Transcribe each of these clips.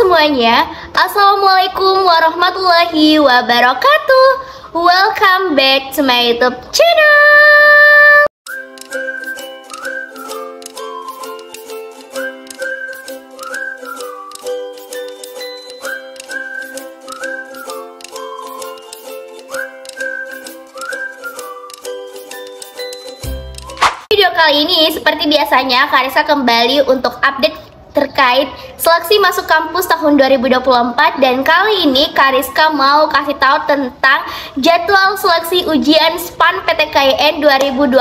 semuanya, Assalamualaikum warahmatullahi wabarakatuh. Welcome back to my YouTube channel. Video kali ini seperti biasanya Karissa kembali untuk update terkait seleksi masuk kampus tahun 2024, dan kali ini Kariska mau kasih tahu tentang jadwal seleksi ujian SPAN PTKIN 2024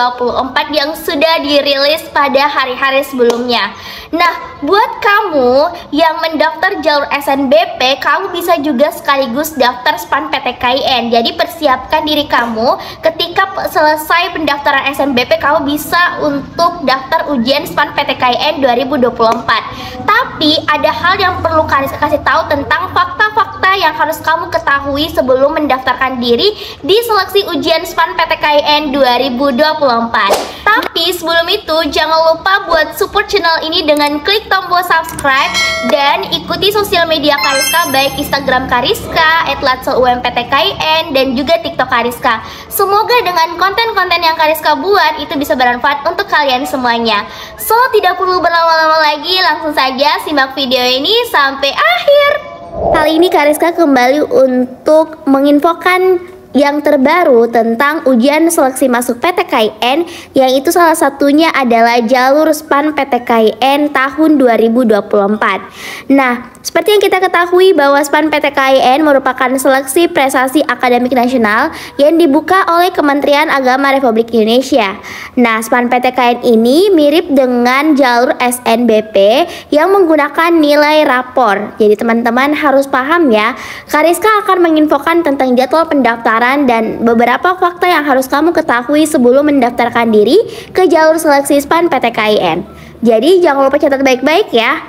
yang sudah dirilis pada hari-hari sebelumnya. Nah, buat kamu yang mendaftar jalur SNBP, kamu bisa juga sekaligus daftar SPAN PTKIN. Jadi persiapkan diri kamu ketika selesai pendaftaran SNBP, kamu bisa untuk daftar ujian SPAN PTKIN 2024. Tapi ada hal yang perlu Kariska kasih tahu tentang fakta-fakta yang harus kamu ketahui sebelum mendaftarkan diri di seleksi ujian SPAN PTKIN 2024. Tapi sebelum itu jangan lupa buat support channel ini dengan klik tombol subscribe dan ikuti sosial media Kariska, baik Instagram Kariska @latsoUMPTKIN dan juga TikTok Kariska. Semoga dengan konten-konten yang Kariska buat itu bisa bermanfaat untuk kalian semuanya. So, tidak perlu berlama-lama lagi, langsung saja simak video ini sampai akhir. Kali ini Kariska kembali untuk menginfokan yang terbaru tentang ujian seleksi masuk PTKIN, yang itu salah satunya adalah jalur SPAN PTKIN tahun 2024. Nah, seperti yang kita ketahui bahwa SPAN PTKIN merupakan seleksi prestasi akademik nasional yang dibuka oleh Kementerian Agama Republik Indonesia. Nah, SPAN PTKIN ini mirip dengan jalur SNBP yang menggunakan nilai rapor. Jadi teman-teman harus paham ya, Kariska akan menginfokan tentang jadwal pendaftaran dan beberapa fakta yang harus kamu ketahui sebelum mendaftarkan diri ke jalur seleksi SPAN PTKIN. Jadi jangan lupa catat baik-baik ya.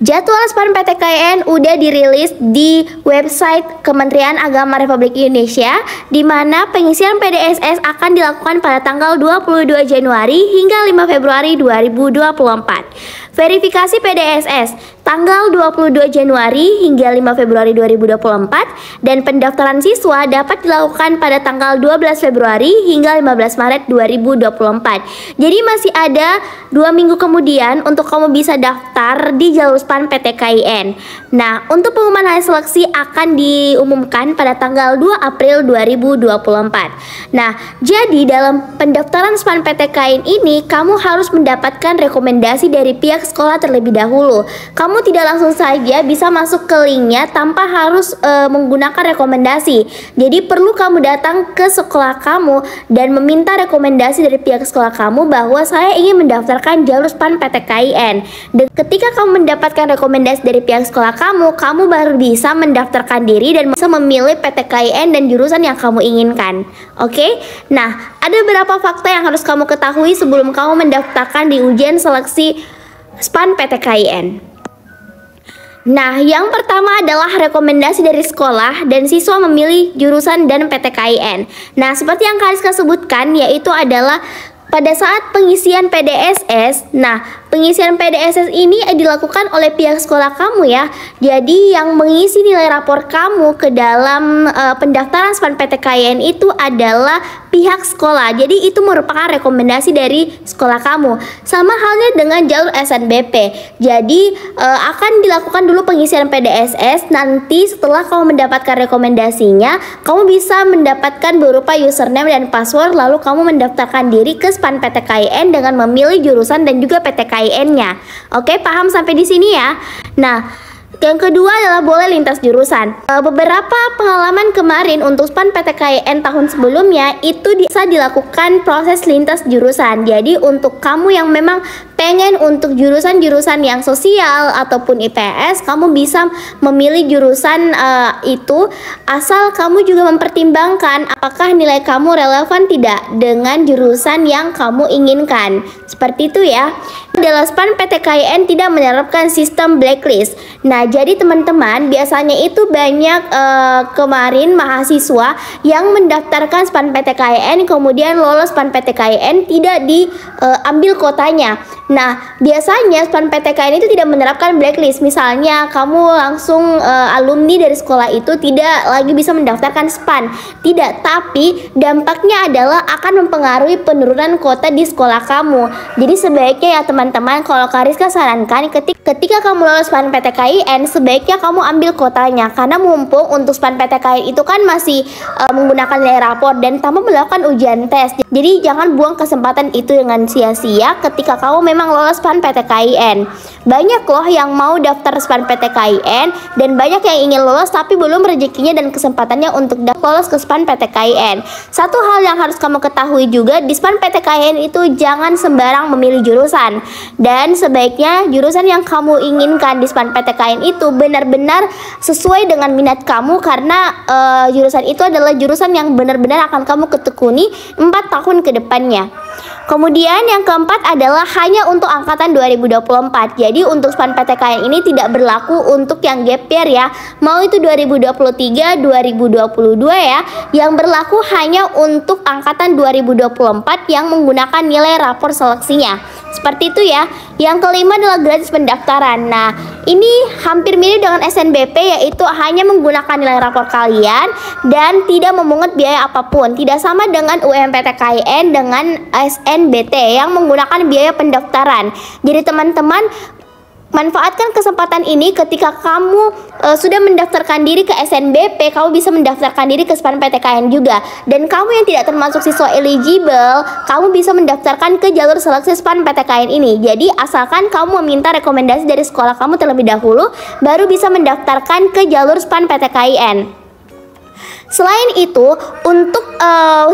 Jadwal SPAN PTKIN udah dirilis di website Kementerian Agama Republik Indonesia, di mana pengisian PDSS akan dilakukan pada tanggal 22 Januari hingga 5 Februari 2024. Verifikasi PDSS tanggal 22 Januari hingga 5 Februari 2024, dan pendaftaran siswa dapat dilakukan pada tanggal 12 Februari hingga 15 Maret 2024. Jadi masih ada 2 minggu kemudian untuk kamu bisa daftar di jalur SPAN PTKIN. Nah, untuk pengumuman hasil seleksi akan diumumkan pada tanggal 2 April 2024. Nah, jadi dalam pendaftaran SPAN PTKIN ini kamu harus mendapatkan rekomendasi dari pihak sekolah terlebih dahulu. Kamu tidak langsung saja bisa masuk ke linknya tanpa harus menggunakan rekomendasi. Jadi perlu kamu datang ke sekolah kamu dan meminta rekomendasi dari pihak sekolah kamu bahwa saya ingin mendaftarkan jalur SPAN PTKIN. Dan ketika kamu mendapatkan rekomendasi dari pihak sekolah kamu, kamu baru bisa mendaftarkan diri dan bisa memilih PTKIN dan jurusan yang kamu inginkan. Oke? Nah, ada beberapa fakta yang harus kamu ketahui sebelum kamu mendaftarkan di ujian seleksi SPAN PTKIN. Nah, yang pertama adalah rekomendasi dari sekolah dan siswa memilih jurusan dan PTKIN. Nah, seperti yang Kariska sebutkan, yaitu adalah pada saat pengisian PDSS. Nah, pengisian PDSS ini dilakukan oleh pihak sekolah kamu ya. Jadi yang mengisi nilai rapor kamu ke dalam pendaftaran SPAN PTKIN itu adalah pihak sekolah. Jadi itu merupakan rekomendasi dari sekolah kamu. Sama halnya dengan jalur SNBP. Jadi akan dilakukan dulu pengisian PDSS. Nanti setelah kamu mendapatkan rekomendasinya, kamu bisa mendapatkan berupa username dan password, lalu kamu mendaftarkan diri ke SPAN PTKIN dengan memilih jurusan dan juga PTKIN-nya. Oke, paham sampai di sini ya? Nah, yang kedua adalah boleh lintas jurusan. Beberapa pengalaman kemarin untuk SPAN PTKIN tahun sebelumnya itu bisa dilakukan proses lintas jurusan. Jadi untuk kamu yang memang pengen untuk jurusan-jurusan yang sosial ataupun IPS, kamu bisa memilih jurusan itu, asal kamu juga mempertimbangkan apakah nilai kamu relevan tidak dengan jurusan yang kamu inginkan. Seperti itu ya. Dalam SPAN PTKIN tidak menerapkan sistem blacklist. Nah, jadi teman-teman, biasanya itu banyak kemarin mahasiswa yang mendaftarkan SPAN PTKIN kemudian lolos SPAN PTKIN tidak diambil kuotanya. Nah, biasanya SPAN PTKIN itu tidak menerapkan blacklist. Misalnya, kamu langsung alumni dari sekolah itu tidak lagi bisa mendaftarkan SPAN. Tidak, tapi dampaknya adalah akan mempengaruhi penurunan kuota di sekolah kamu. Jadi sebaiknya ya teman-teman, kalau Kariska sarankan ketika kamu lolos SPAN PTKIN, sebaiknya kamu ambil kuotanya. Karena mumpung untuk SPAN PTKIN itu kan masih menggunakan nilai rapor dan kamu melakukan ujian tes. Jadi jangan buang kesempatan itu dengan sia-sia ketika kamu memang lolos SPAN PTKIN. Banyak loh yang mau daftar SPAN PTKIN dan banyak yang ingin lolos tapi belum rezekinya dan kesempatannya untuk lolos ke SPAN PTKIN. Satu hal yang harus kamu ketahui juga, di SPAN PTKIN itu jangan sembarang memilih jurusan. Dan sebaiknya jurusan yang kamu inginkan di SPAN PTKIN itu benar-benar sesuai dengan minat kamu, karena jurusan itu adalah jurusan yang benar-benar akan kamu ketekuni 4 tahun ke depannya. Kemudian yang keempat adalah hanya untuk angkatan 2024. Jadi untuk SPAN PTKIN ini tidak berlaku untuk yang gap year ya. Mau itu 2023, 2022 ya. Yang berlaku hanya untuk angkatan 2024 yang menggunakan nilai rapor seleksinya. Seperti itu ya. Yang kelima adalah gratis pendaftaran. Nah, ini hampir mirip dengan SNBP, yaitu hanya menggunakan nilai rapor kalian dan tidak memungut biaya apapun. Tidak sama dengan UMPTKIN dengan SNBT yang menggunakan biaya pendaftaran. Jadi teman-teman, manfaatkan kesempatan ini ketika kamu sudah mendaftarkan diri ke SNBP, kamu bisa mendaftarkan diri ke SPAN PTKIN juga. Dan kamu yang tidak termasuk siswa eligible, kamu bisa mendaftarkan ke jalur seleksi SPAN PTKIN ini. Jadi asalkan kamu meminta rekomendasi dari sekolah kamu terlebih dahulu, baru bisa mendaftarkan ke jalur SPAN PTKIN. Selain itu, untuk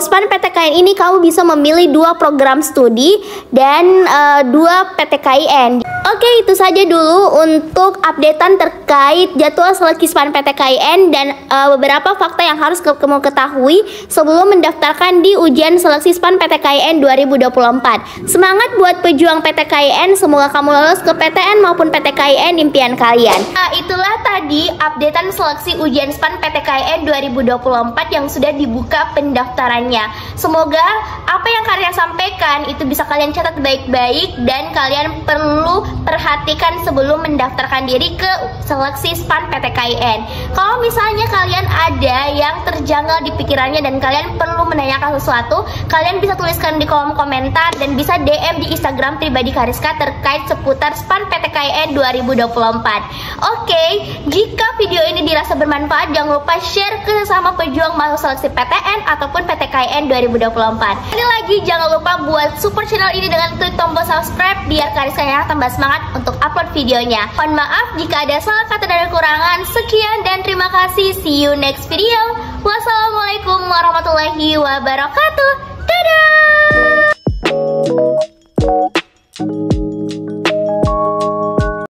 SPAN PTKIN ini kamu bisa memilih 2 program studi dan 2 PTKIN. Oke, itu saja dulu untuk updatean terkait jadwal seleksi SPAN PTKIN dan beberapa fakta yang harus kamu ketahui sebelum mendaftarkan di ujian seleksi SPAN PTKIN 2024. Semangat buat pejuang PTKIN, semoga kamu lolos ke PTN maupun PTKIN impian kalian. Nah, itulah tadi updatean seleksi ujian SPAN PTKIN 2024 yang sudah dibuka pendaftarannya. Semoga apa yang kalian sampaikan itu bisa kalian catat baik-baik dan kalian perlu perhatikan sebelum mendaftarkan diri ke seleksi SPAN PTKIN. Kalau misalnya kalian ada yang terjanggal di pikirannya dan kalian perlu menanyakan sesuatu, kalian bisa tuliskan di kolom komentar dan bisa DM di Instagram pribadi Kariska terkait seputar SPAN PTKIN 2024. Oke, jika video ini dirasa bermanfaat, jangan lupa share ke sesama pejuang masuk seleksi PTN ataupun PTKIN 2024. Ini lagi, jangan lupa buat support channel ini dengan klik tombol subscribe biar Kariska yang tambah semangat untuk upload videonya. Mohon maaf jika ada salah kata dan kekurangan. Sekian dan terima kasih. See you next video. Wassalamualaikum warahmatullahi wabarakatuh.